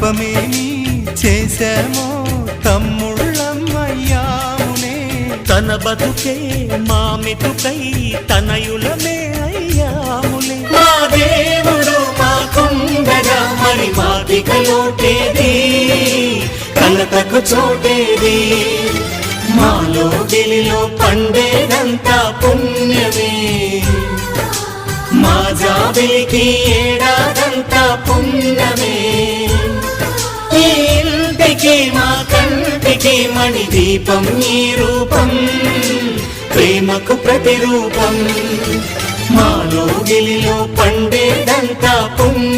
తపమేమి చేశామో తమ్ముళ్ళమ్మయ్యామునే. తన బతుకే మా మెతుకై తనయులమే అయ్యాములే. మా దేవుడు మాకుండగా మరి మాకిక లోటేది, కలతకు చోటేది. మాలో గిలిలో పండేదంతా పుణ్యమే, మా జాబిలికి ఏడాదంతా పుణ్యమే. ఈ ఇంటికి మా కంటికి మణి దీపం ఈ రూపం, ప్రేమకు ప్రతిరూపం. మాలో గిలిలో పండేదంతా పుణ్యం.